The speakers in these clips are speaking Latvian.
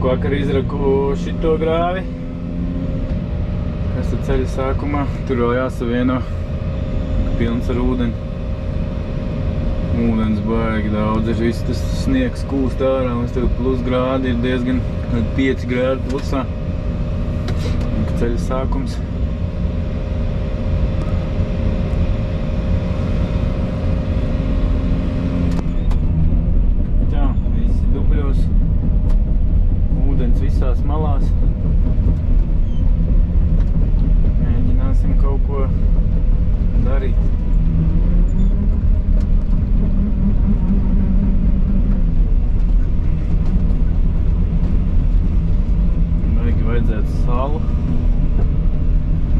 Tikko vakar izraku šito grāvi, kas tad ceļa sākumā. Tur vēl jāsavieno pilns ar ūdeni. Ūdens baigi daudz, ir viss tas sniegs kūst ārā, un tev plus grādi ir diezgan 5 grādi plusā. Ceļa sākums. Tā, visi dubļos, ūdens visās malās. Mēģināsim kaut ko darīt. Vajadzētu salu,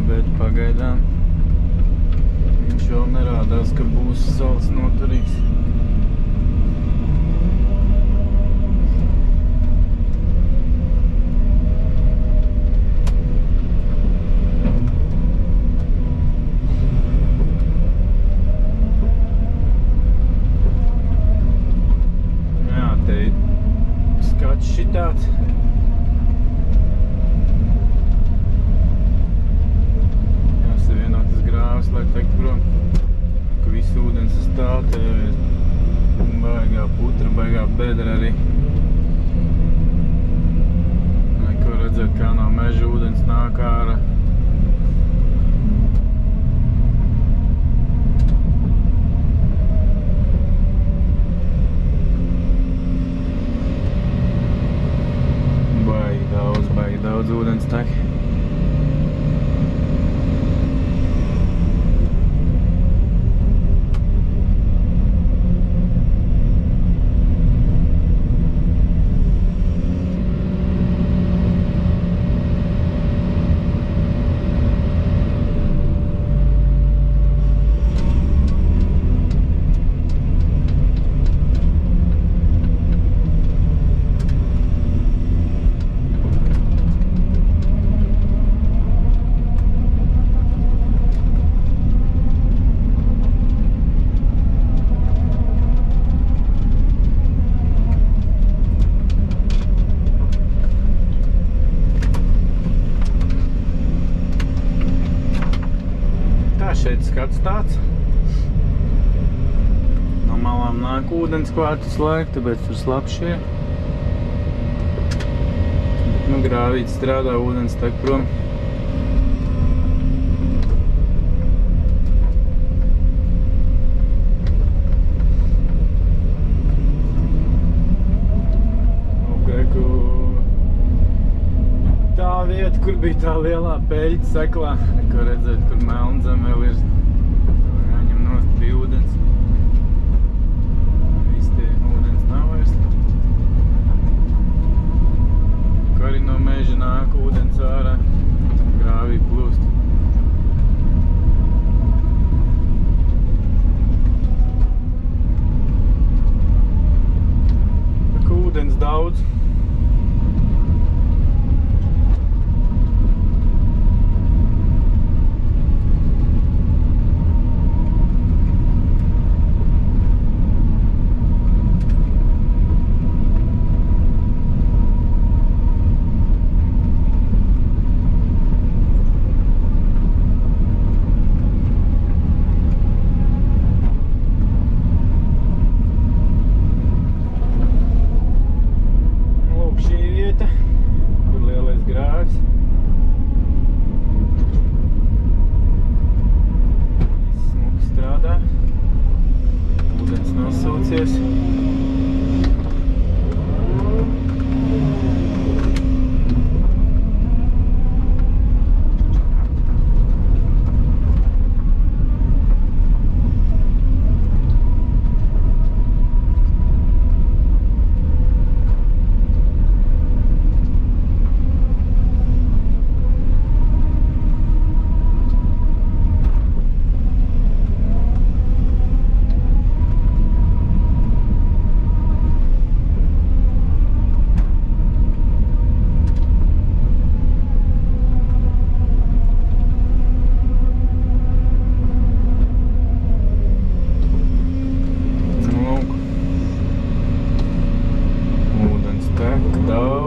bet pagaidām viņš vēl nerādās, ka būs sals noturīgs. Jā, te skats šitāds. Lai teikt prom, ka visu ūdens stāv, te ir baigā putra, baigā bedra arī. Ko redzēt, kā no meža ūdens nāk ārā. Baigi daudz ūdens tek. Šeit skats tāds. No malām nāk ūdens klāt visu laiku, tāpēc tur slapšie. Nu, grāvīts strādā, ūdens tek prom. Tā vieta, kur bija tā lielā peļķa seklā, ko redzēt, kur melnzem vēl ir. Jāņem nost, bija ūdens. Viss tie ūdens nav vairs. Ko arī no meža nāk ūdens ārā, grāvī plūst. Tā kā ūdens daudz.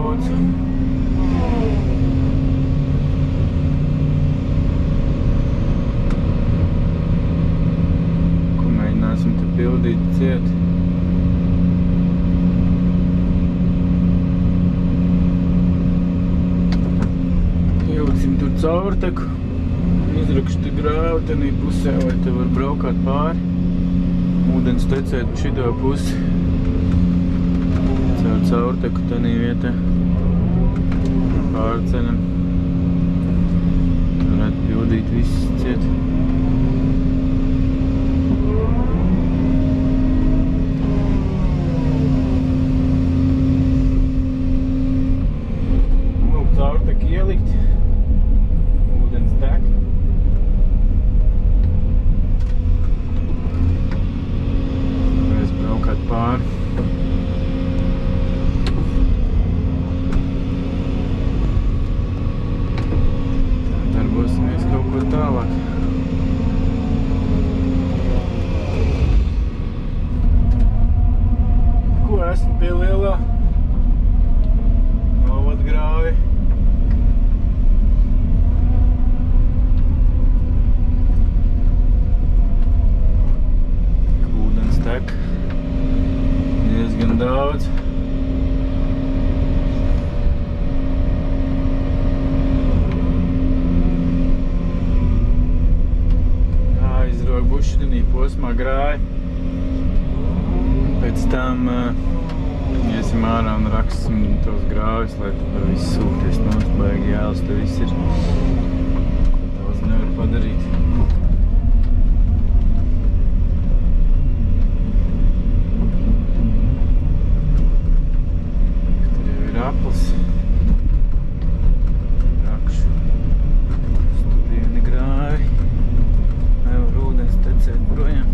daudz. Ko mēģināsim te pildīt ciet. Ieliksim tur caurteku. Izrakstu grāvu tenī pusē, lai te var braukāt pāri. Ūdens tecēt pa šito pusi. Caur caurteku tenī vietā. Pārceļam. Varētu pildīt viss ciet. Lūk, caurteku ielikt. Ūdens tek. Pāri. Darbosimies kaut ko tālāk. Ko esmu pie lielā novadgrāvi. Ūdens tek. Diezgan daudz. Jāizrok bušķinī posmā grāja. Pēc tam iesim ārā un raksim tos grāvis, lai tad viss sūkties nost, baigi jālis, te viss ir. Ko daudz nevar padarīt. Aplis. Rakšu. Studieni grāvi. Nevar ūdens tecēt projām.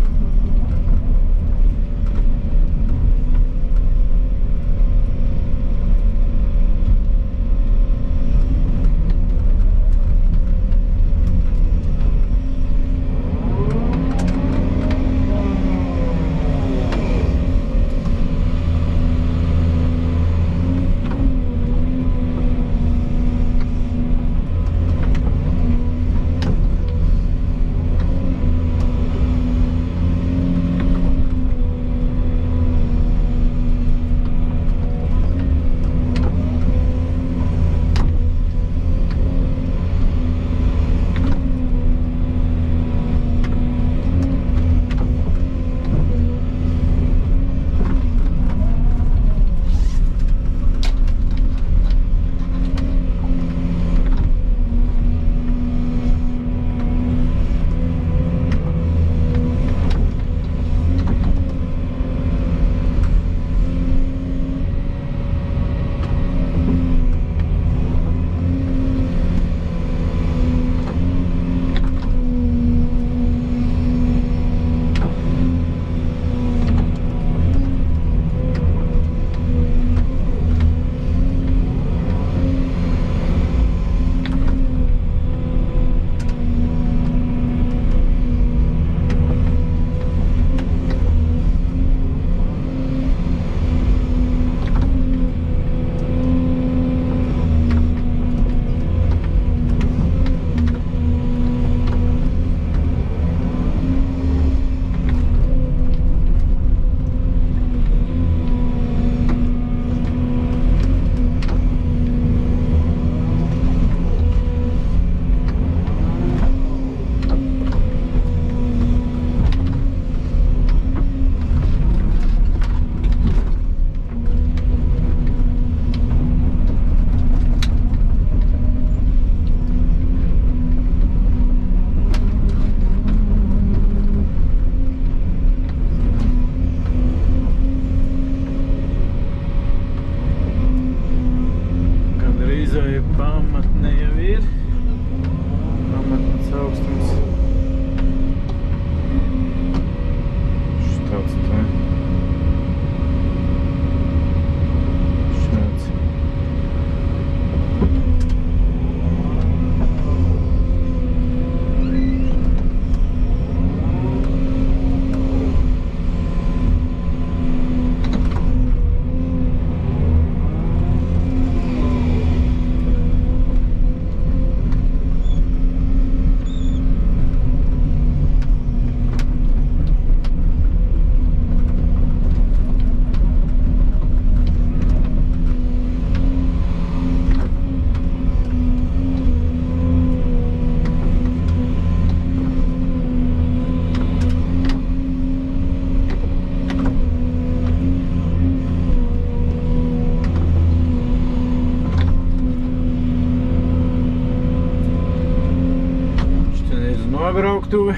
brauktuve.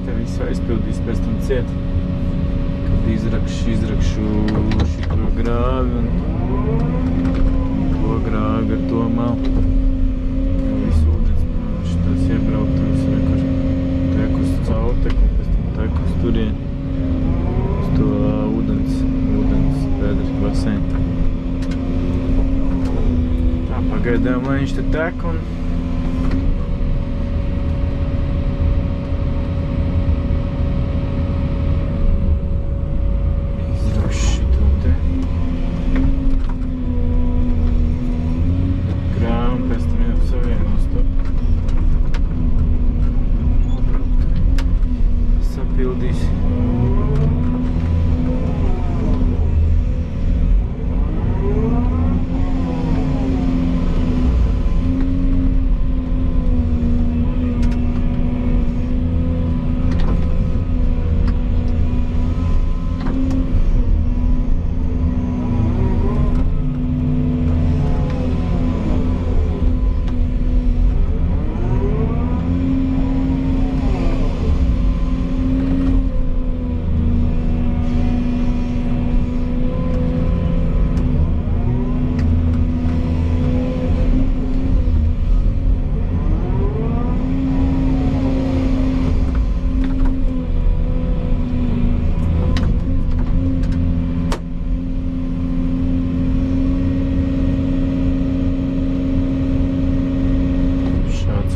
Te visu aizpildīs pēc tam ciet. Kad izrakšu šito grāvi un to grāvi ar to malu. Visu ūdens, šitās iebrauktuves kur tek uz Cauteku, pēc tam tek uz turien. Uz to ūdens pēdras basēnu. Tā, pagaidām, lai viņš te tek un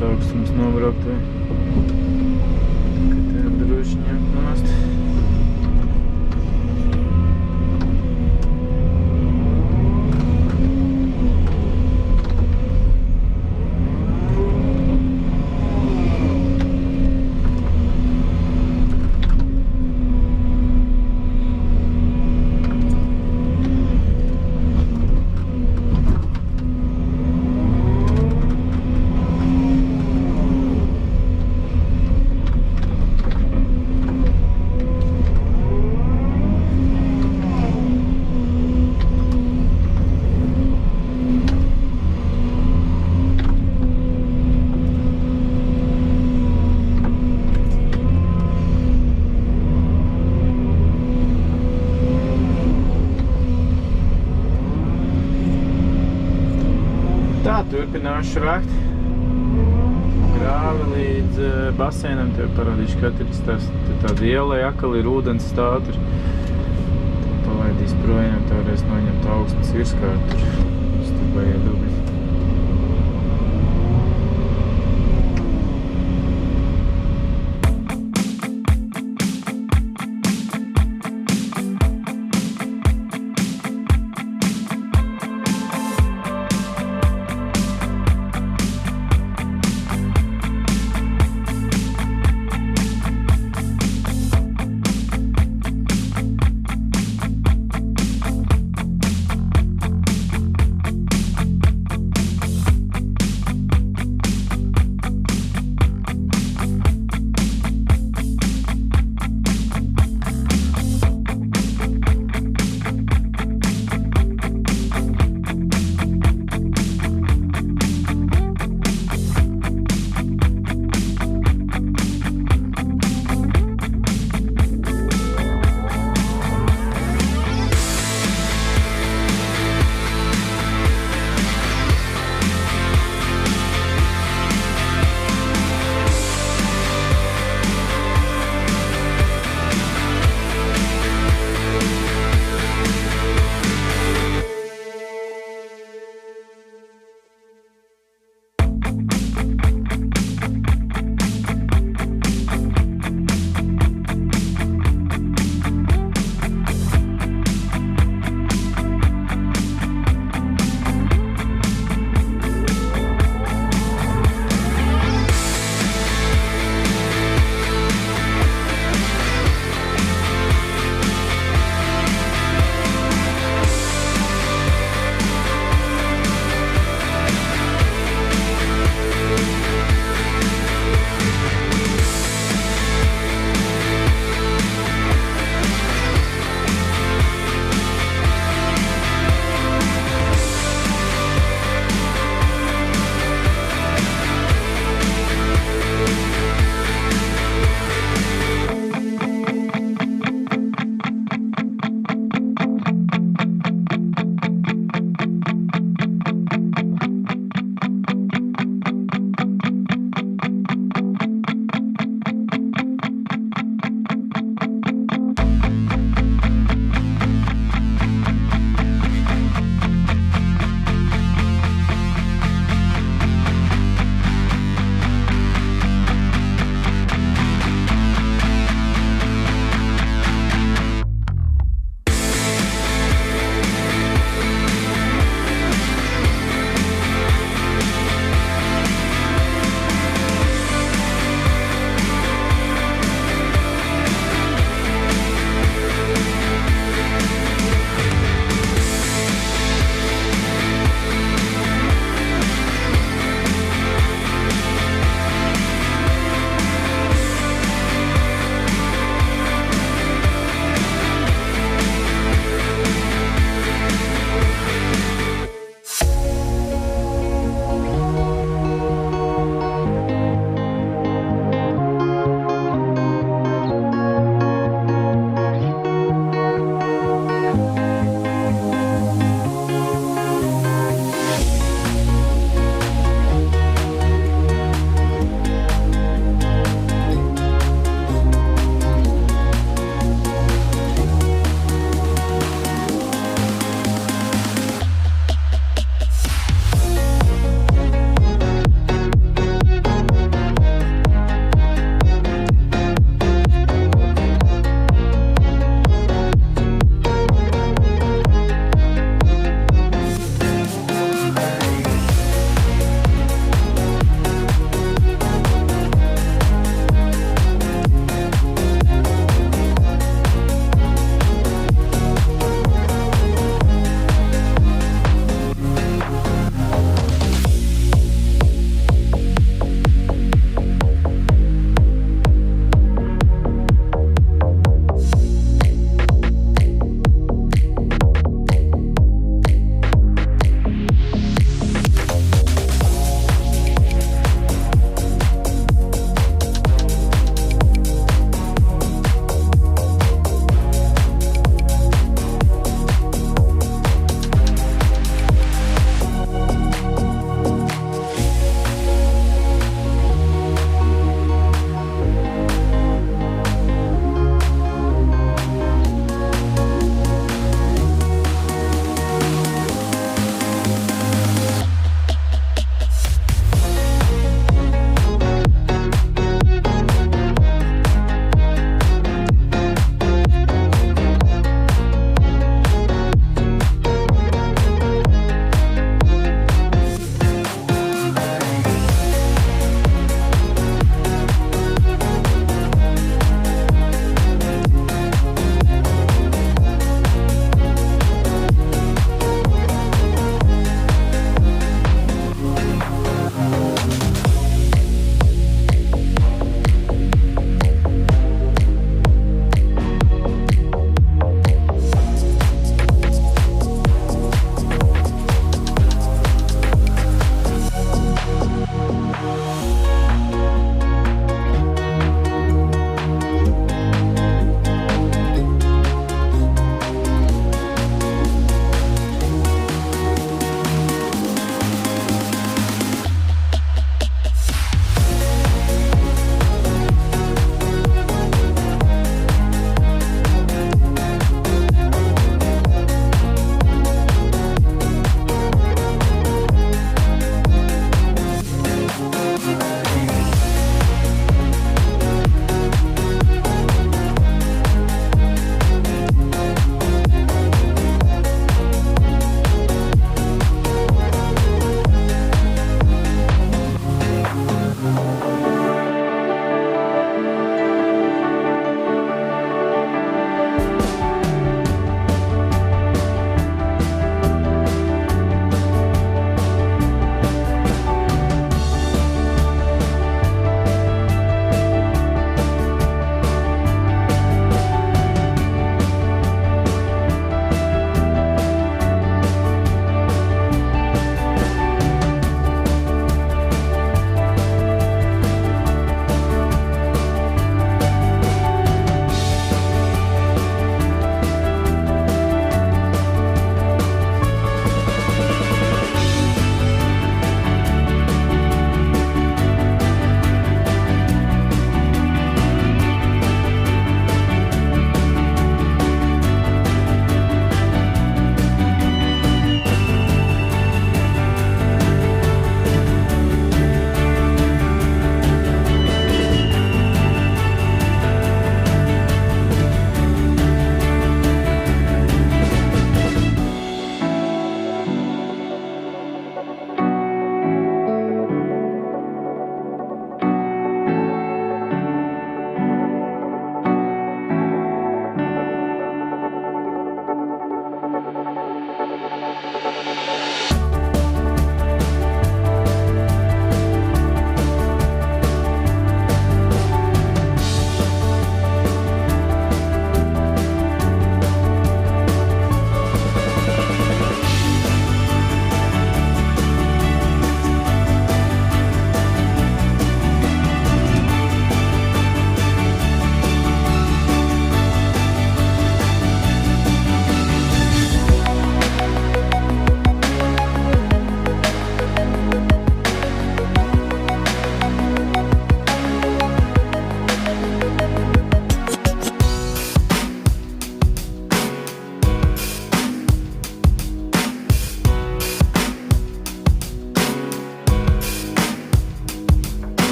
augstums nobrauktuvi. Kad te droši ņemt nost. Tā, turpināšu rakt grāvi līdz basēnam, tev parādīšu, ka ir tāda iela, akali ir ūdens stāv tur. Tad palaidīs projām, tā varēs noņemt augstnes virskārt tur. Uztubējie dubļi.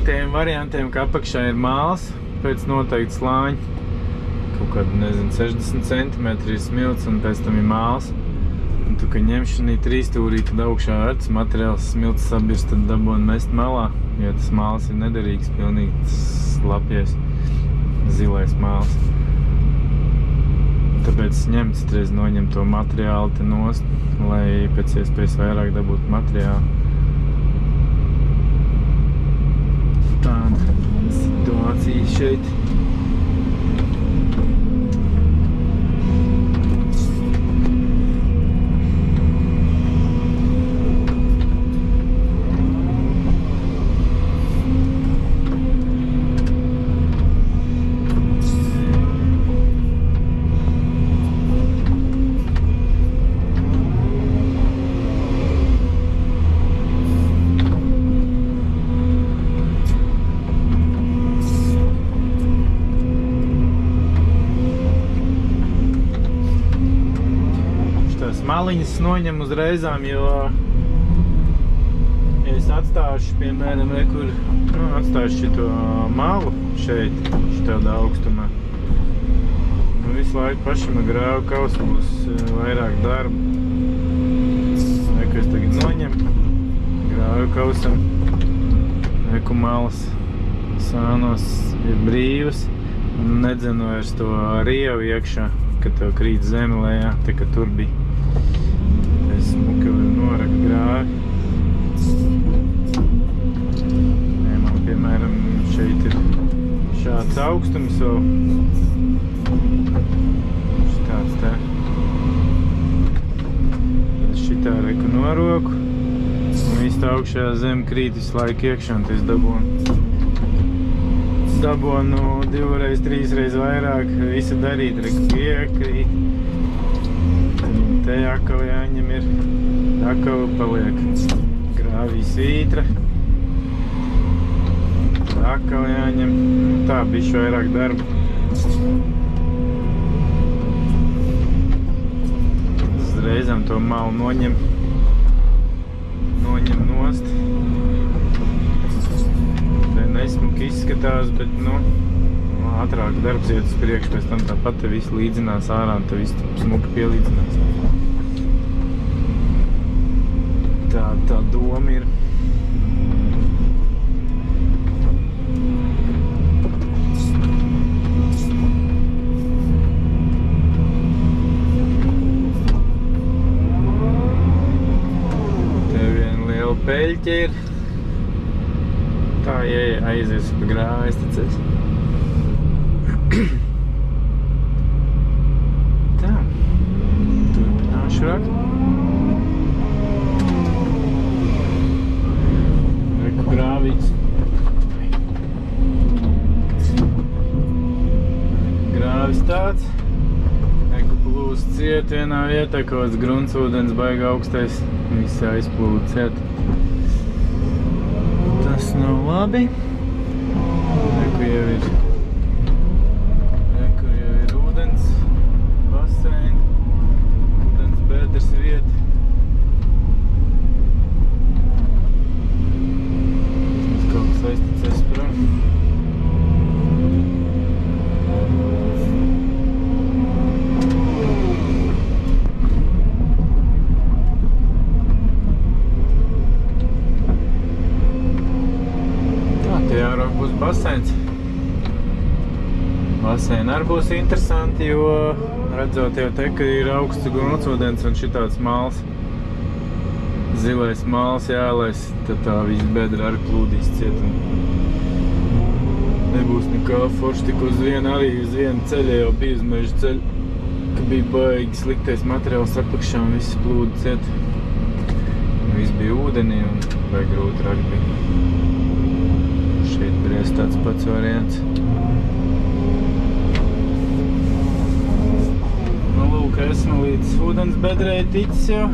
tiem variantiem, ka apakšā ir māls pēc noteikta slāņa. Kaut kāda, nezinu, 60 cm ir smilts un pēc tam ir māls. Un tu, kad ņem šī 3 stūrī, tad augšā vērts materiāls smilts sabirst, tad dabūn mest malā, jo tas māls ir nederīgs, pilnīgi slapjais, zilais māls. Tāpēc ņem citreiz noņem to materiālu te nost, lai pēc iespējas vairāk dabūtu materiālu. Tāda situācija šeit. Maliņas noņem uzreizām, jo ja es atstāšu, piemēram, atstāšu šito malu šeit, šitādā augstumā. Visu laiku pašam grāvu kausu būs vairāk darba. Ko es tagad noņemu, grāvu kausam, malas sānos ir brīvas, un nedzenu vairs to rievu iekšā, kad tev krīt zemi lejā, tā kā tur bija. Es smuki varu norakt grāvi. Man, piemēram, šeit ir šāds augstums vēl. Šitāds te. Šitā reku noroku. Un viss tā augšējā zem krīt visu laiku iekšā, un tas dabonu 2-3 vairāk visu darīt, reku iekrīt. Te akava jāņem ir, akava paliek grāvī svītra, akava jāņem, tā bišķi vairāk darba. Reizēm to malu noņem nost. Te nesmuki izskatās, bet, ātrāk darbs iet uz priekšu, pēc tam tāpat te visu līdzinās ārā un te visu smuki pielīdzinās. Tā doma ir. Te viena liela peļķa ir. Tā aizies pa grāvi, aiztecēs. Tā. Turpināšu rakt. Grāvīts. Grāvis tāds. Plūst ciet vienā vietā, kaut kāds gruntsūdens baigi augstais. Visi aizplūda ciet. Tas nav labi. Reku jau ir ūdens baseini, ūdens bedres vieta. Aiztecēs prom. Tā, te jārāk būs baseins. Baseini arī būs interesanti, jo redzot jau te, ka ir augsts gruntsūdens un šitāds māls. Zilais māls jālais, tad tā viss bedra arī plūdīs ciet un nebūs nekā forši, tik uz vienu ceļa jau bija uz meža ceļa, ka bija baigi sliktais materiāls apakšā un viss plūda ciet. Viss bija ūdenī un baigi grūti rakt bija. Šeit briest tāds pats variants. Lūk, esmu līdz ūdens bedrei ticis jau.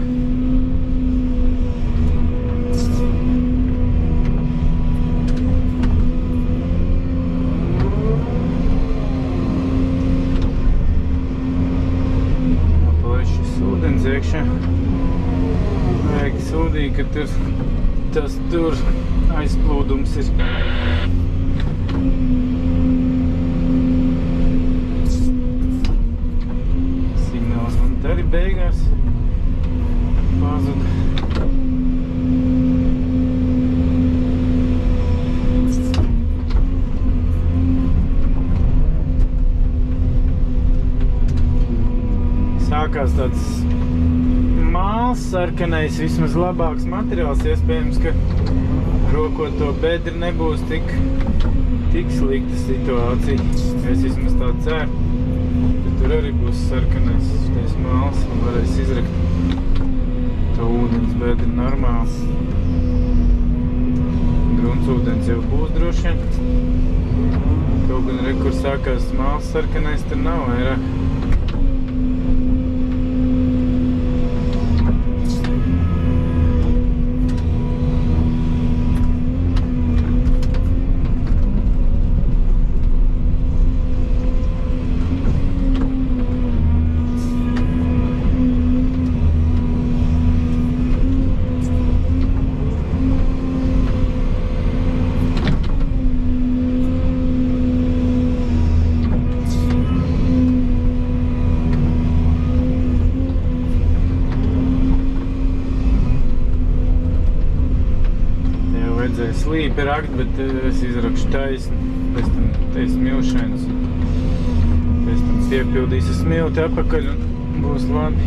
Iekšā. Vajag sūdīja, ka tur aizplūdums ir. Signāls man te arī beigās pazuda. Sākās tāds māls sarkanais, vismaz labāks materiāls, iespējams, ka rokot to bedri nebūs tik slikta situācija. Es vismaz tā ceru, ka tur arī būs sarkanais šis māls un varēs izrakt to ūdens bedri normāls. Gruntsūdens jau būs droši vien. Kaut gan re, kur sākās māls sarkanais, tur nav vairāk. Slīpi rakt, bet es izrakšu taisni, pēc tam taisni milšains. Pēc tam piepildīšu smilti apakaļ un būs labi.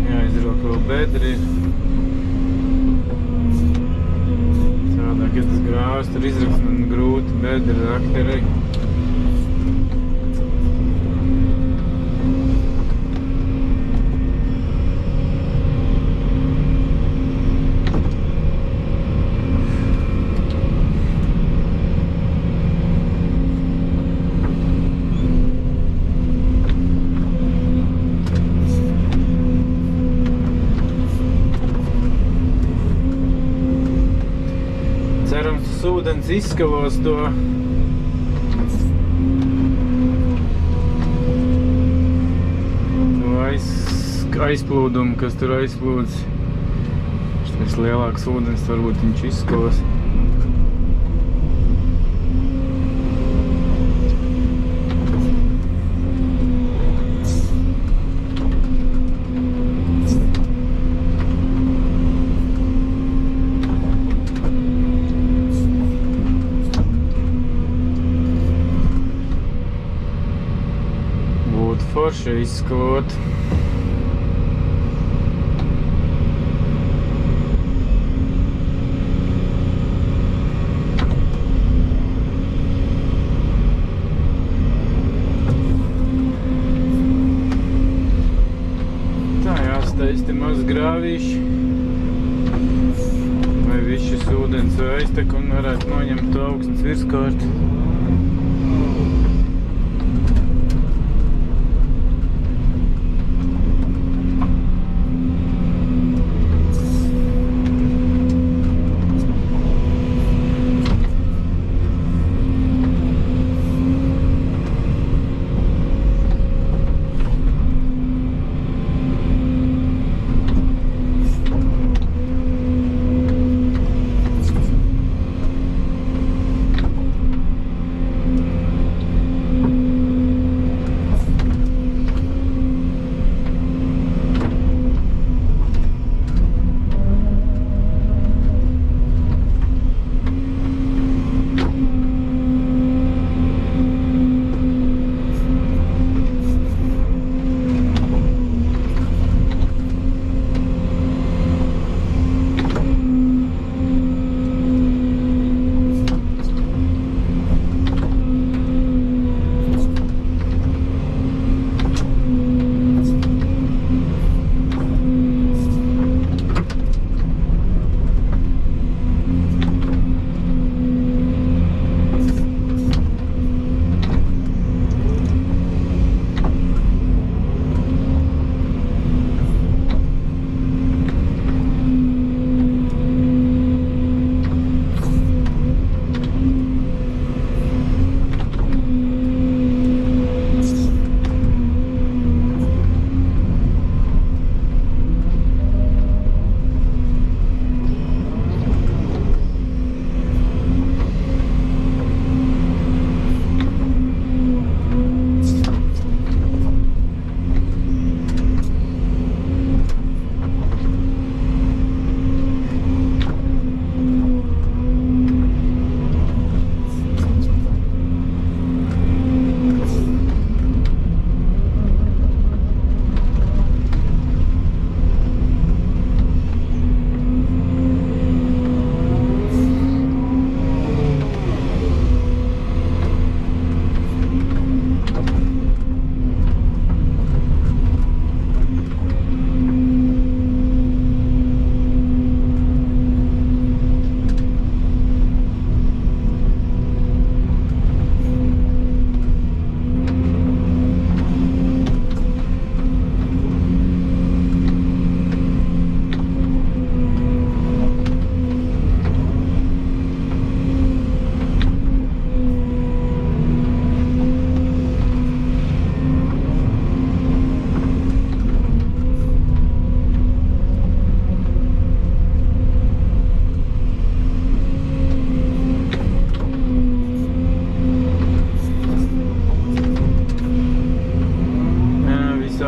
Jāizrok vēl bedri. Savādāk, ja tas grāvs tur izraks, man grūti bedri rakt arī. Ūdens izskalos to aizplūdumu, kas tur aizplūds. Šis lielāks ūdens, varbūt viņš izskalos. Forši izskalot. Tā jāstaisa te maz grāvīši. Vai viss šis ūdens aiztek un varētu noņemt to augstnes virskārti.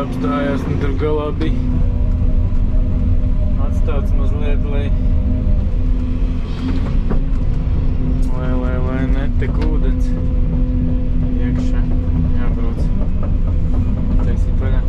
apstājās un tur galā bija atstāts mazliet, lai netek ūdens iekšā. Jābrauc. Taisīt vaļā.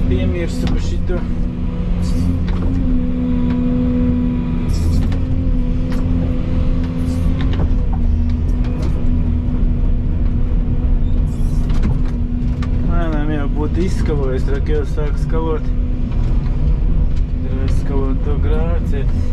Piemirsu par šito. Lēnām jau būtu izskalojis, rāk jau sāk skalot. Tad ir skalot to grāvcietis.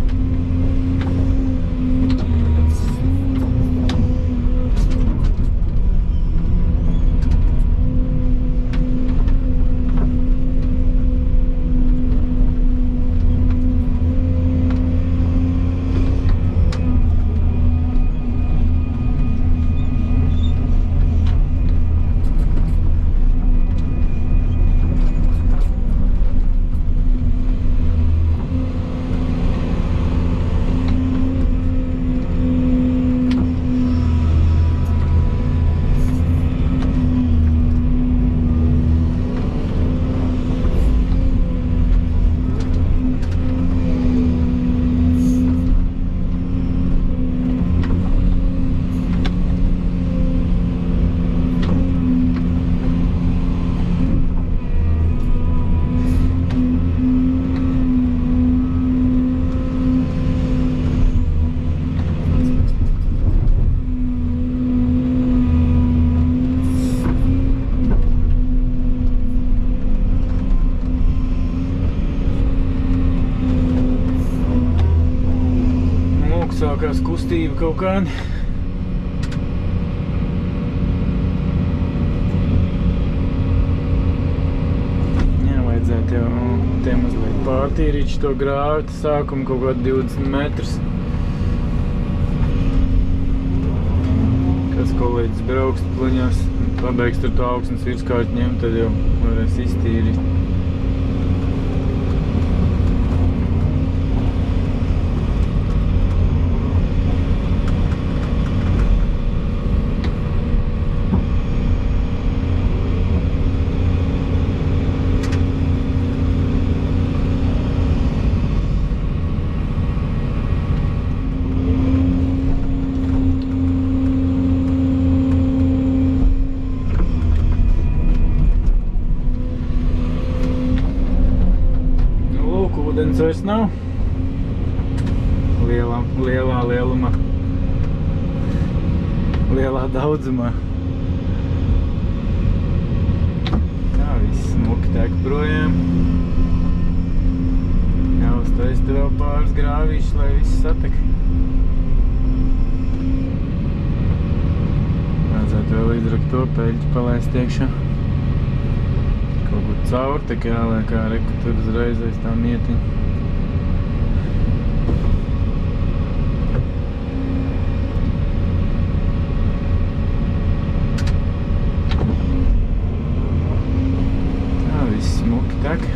Sākās kustība kaut kāda. Jā, vajadzētu jau te mazliet pārtīrīt šo grāvti sākumu kaut kādu 20 metrus. Kāds kolēģis brauks plaņās, pabeigs tur to augstnes virskārt ņemt, tad jau varēs iztīrīt. Ūdens vairs nav lielā lielumā, lielā daudzumā. Tā, viss smuki tek projām. Jāuztais te vēl pāris grāvīši, lai viss satek. Vajadzētu vēl izrakt to peļķi palaist iekšā. Kaut kur caur, tā kā jāliek ārā, ka tur uzreiz aiz tā mietiņa. Tā, viss smuki tek.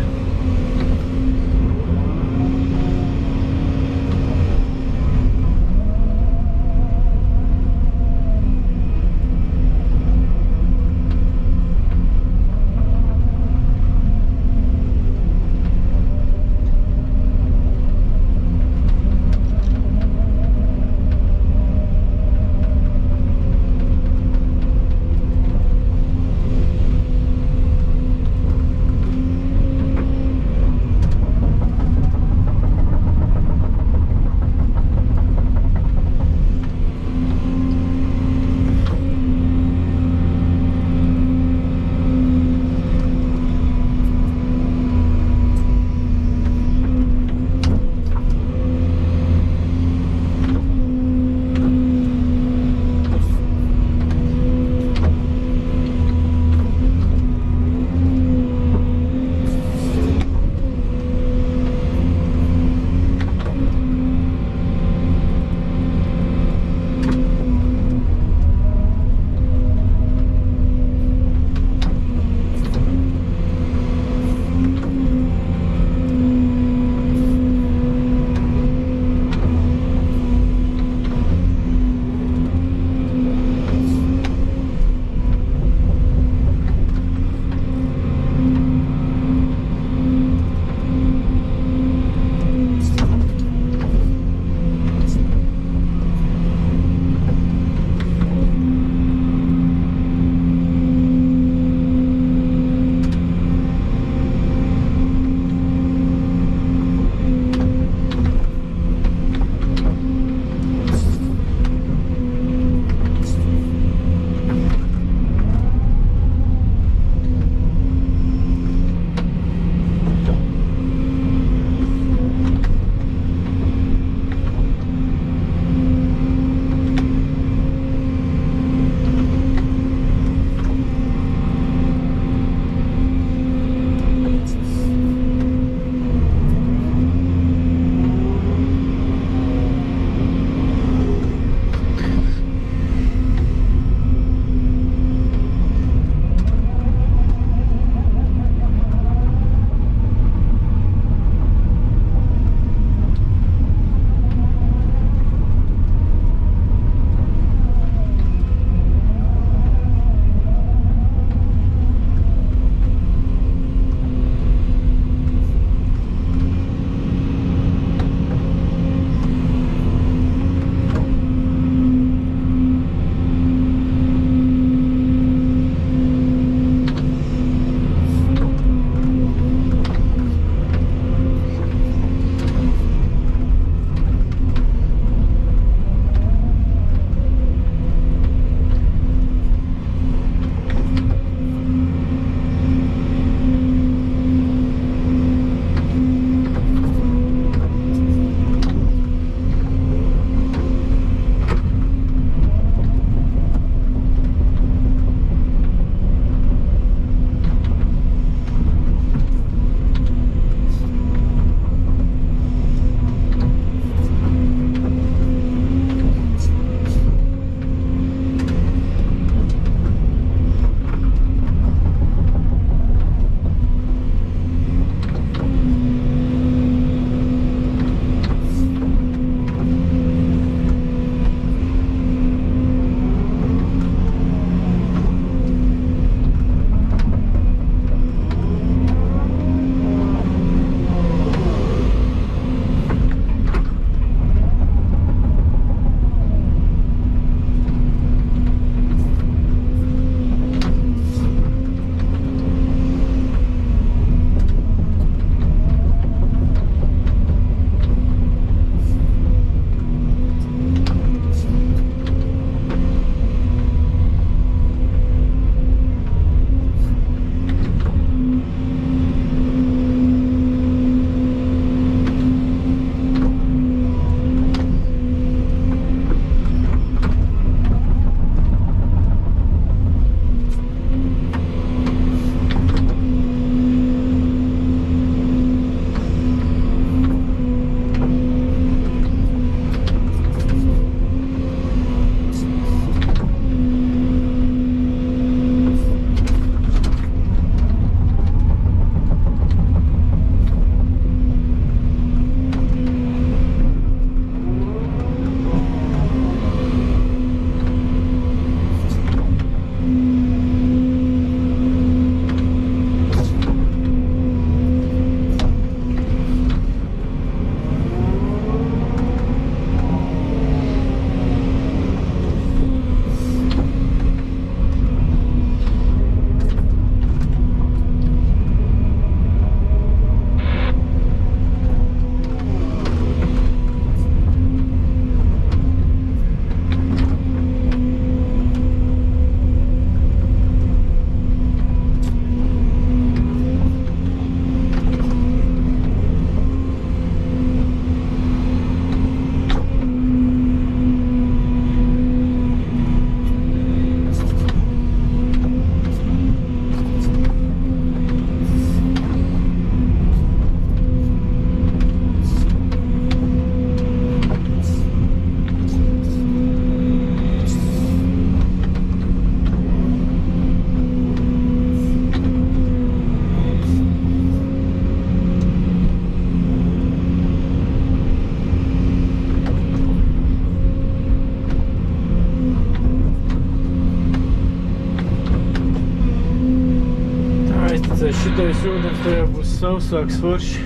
Tajā būs sausāks forši.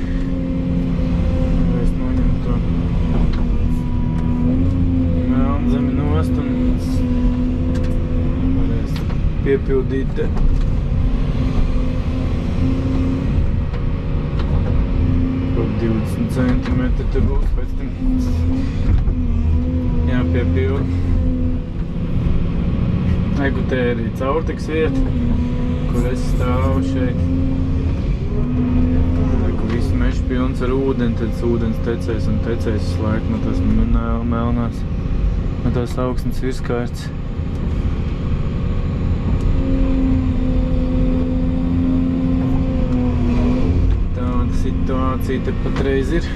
Es noņemu to melnzemi nost un varēs piepildīt te. Kaut 20 centimetri te būs pēc tam jāpiepilda. Eiku te arī caurtiks vieta, kur es stāvu šeit. Eiku viss mežs pilns ar ūdeni, tad ūdens tecēs un tecēs visu laiku no tās melnās, no tās augsnes virskārts. Tāda situācija te patreiz ir.